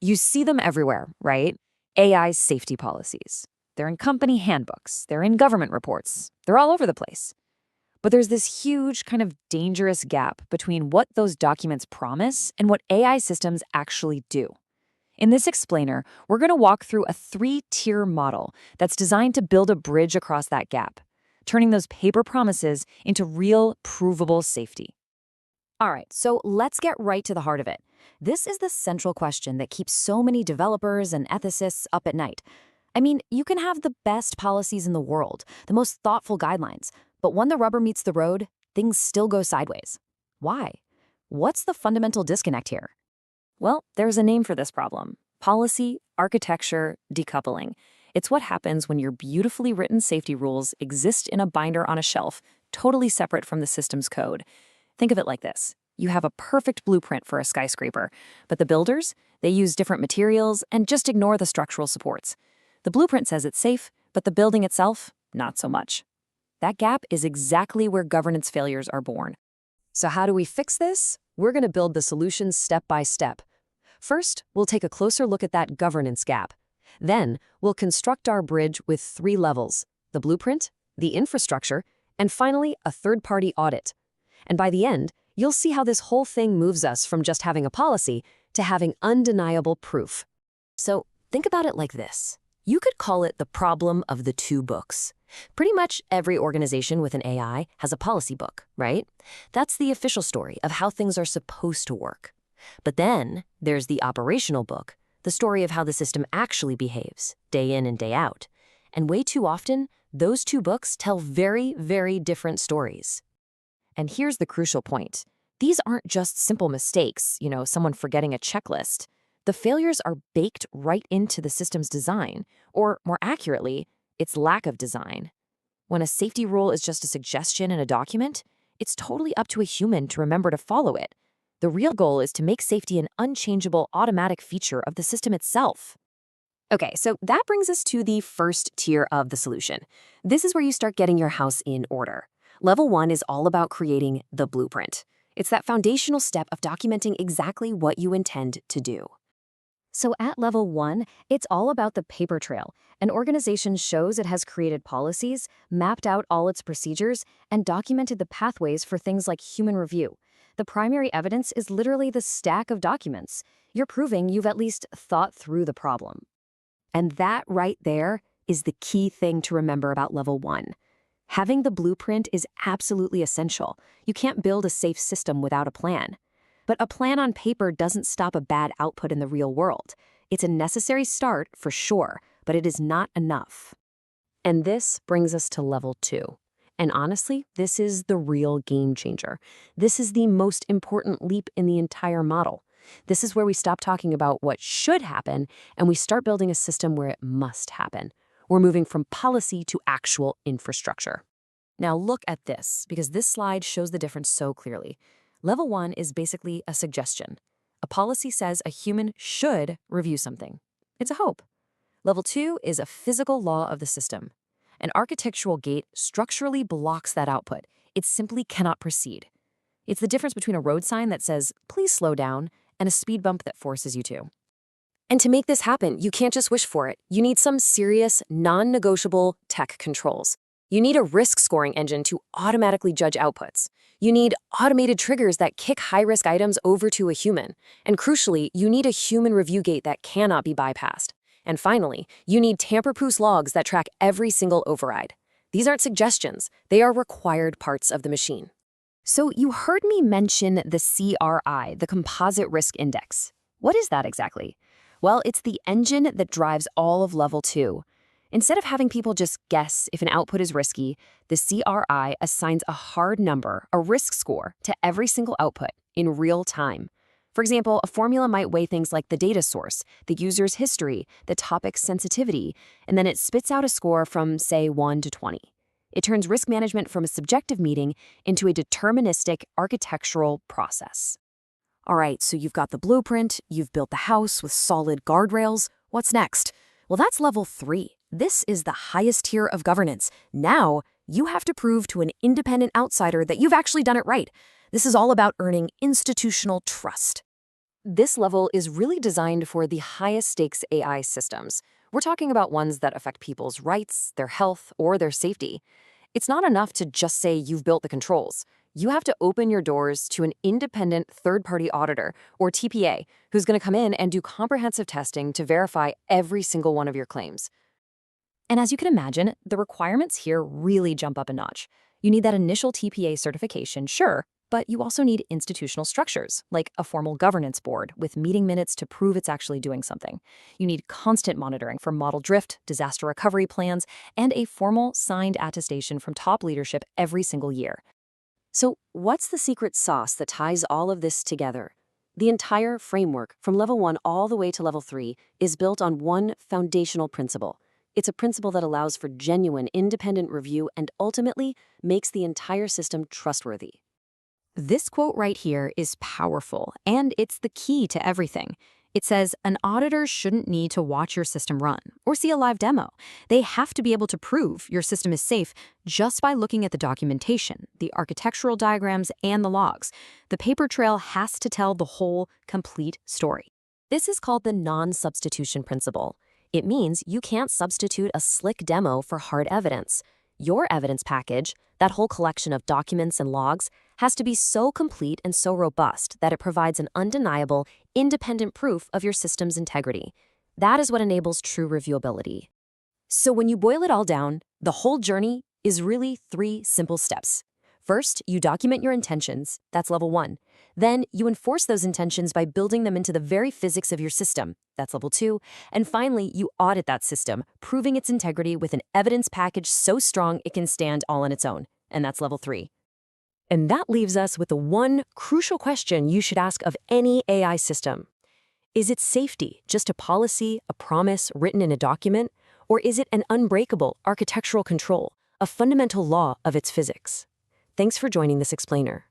You see them everywhere, right? AI safety policies. They're in company handbooks. They're in government reports. They're all over the place. But there's this huge kind of dangerous gap between what those documents promise and what AI systems actually do. In this explainer, we're going to walk through a 3-tier model that's designed to build a bridge across that gap, turning those paper promises into real, provable safety. All right, so let's get right to the heart of it. This is the central question that keeps so many developers and ethicists up at night. I mean, you can have the best policies in the world, the most thoughtful guidelines, but when the rubber meets the road, things still go sideways. Why? What's the fundamental disconnect here? Well, there's a name for this problem: policy architecture decoupling. It's what happens when your beautifully written safety rules exist in a binder on a shelf, totally separate from the system's code. Think of it like this. You have a perfect blueprint for a skyscraper, but the builders, they use different materials and just ignore the structural supports. The blueprint says it's safe, but the building itself, not so much. That gap is exactly where governance failures are born. So how do we fix this? We're going to build the solutions step by step. First, we'll take a closer look at that governance gap. Then, we'll construct our bridge with 3 levels: the blueprint, the infrastructure, and finally, a third-party audit. And by the end, you'll see how this whole thing moves us from just having a policy to having undeniable proof. So think about it like this. You could call it the problem of the 2 books. Pretty much every organization with an AI has a policy book, right? That's the official story of how things are supposed to work. But then there's the operational book, the story of how the system actually behaves, day in and day out. And way too often, those 2 books tell very, very different stories. And here's the crucial point. These aren't just simple mistakes, someone forgetting a checklist. The failures are baked right into the system's design, or more accurately, its lack of design. When a safety rule is just a suggestion in a document, it's totally up to a human to remember to follow it. The real goal is to make safety an unchangeable automatic feature of the system itself. Okay, so that brings us to the first tier of the solution. This is where you start getting your house in order. Level 1 is all about creating the blueprint. It's that foundational step of documenting exactly what you intend to do. So at level 1, it's all about the paper trail. An organization shows it has created policies, mapped out all its procedures, and documented the pathways for things like human review. The primary evidence is literally the stack of documents. You're proving you've at least thought through the problem. And that right there is the key thing to remember about level 1. Having the blueprint is absolutely essential. You can't build a safe system without a plan. But a plan on paper doesn't stop a bad output in the real world. It's a necessary start, for sure, but it is not enough. And this brings us to level 2. And honestly, this is the real game changer. This is the most important leap in the entire model. This is where we stop talking about what should happen and we start building a system where it must happen. We're moving from policy to actual infrastructure. Now look at this, because this slide shows the difference so clearly. Level 1 is basically a suggestion. A policy says a human should review something. It's a hope. Level 2 is a physical law of the system. An architectural gate structurally blocks that output. It simply cannot proceed. It's the difference between a road sign that says, "Please slow down," and a speed bump that forces you to. And to make this happen, you can't just wish for it. You need some serious, non-negotiable tech controls. You need a risk-scoring engine to automatically judge outputs. You need automated triggers that kick high-risk items over to a human. And crucially, you need a human review gate that cannot be bypassed. And finally, you need tamper-proof logs that track every single override. These aren't suggestions. They are required parts of the machine. So you heard me mention the CRI, the Composite Risk Index. What is that exactly? Well, it's the engine that drives all of level 2. Instead of having people just guess if an output is risky, the CRI assigns a hard number, a risk score, to every single output in real time. For example, a formula might weigh things like the data source, the user's history, the topic's sensitivity, and then it spits out a score from, say, 1 to 20. It turns risk management from a subjective meeting into a deterministic architectural process. All right, so you've got the blueprint, you've built the house with solid guardrails. What's next? Well, that's level 3. This is the highest tier of governance. Now, you have to prove to an independent outsider that you've actually done it right. This is all about earning institutional trust. This level is really designed for the highest stakes AI systems. We're talking about ones that affect people's rights, their health, or their safety. It's not enough to just say you've built the controls. You have to open your doors to an independent third-party auditor, or TPA, who's going to come in and do comprehensive testing to verify every single one of your claims. And as you can imagine, the requirements here really jump up a notch. You need that initial TPA certification, sure, but you also need institutional structures, like a formal governance board with meeting minutes to prove it's actually doing something. You need constant monitoring for model drift, disaster recovery plans, and a formal signed attestation from top leadership every single year. So, what's the secret sauce that ties all of this together? The entire framework, from level 1 all the way to level 3, is built on one foundational principle. It's a principle that allows for genuine independent review and ultimately makes the entire system trustworthy. This quote right here is powerful, and it's the key to everything. It says an auditor shouldn't need to watch your system run or see a live demo. They have to be able to prove your system is safe just by looking at the documentation, the architectural diagrams, and the logs. The paper trail has to tell the whole, complete story. This is called the non-substitution principle. It means you can't substitute a slick demo for hard evidence. Your evidence package, that whole collection of documents and logs, has to be so complete and so robust that it provides an undeniable, independent proof of your system's integrity. That is what enables true reviewability. So when you boil it all down, the whole journey is really 3 simple steps. First, you document your intentions. That's level 1. Then, you enforce those intentions by building them into the very physics of your system. That's level 2. And finally, you audit that system, proving its integrity with an evidence package so strong it can stand all on its own. And that's level 3. And that leaves us with the one crucial question you should ask of any AI system. Is its safety just a policy, a promise written in a document? Or is it an unbreakable architectural control, a fundamental law of its physics? Thanks for joining this explainer.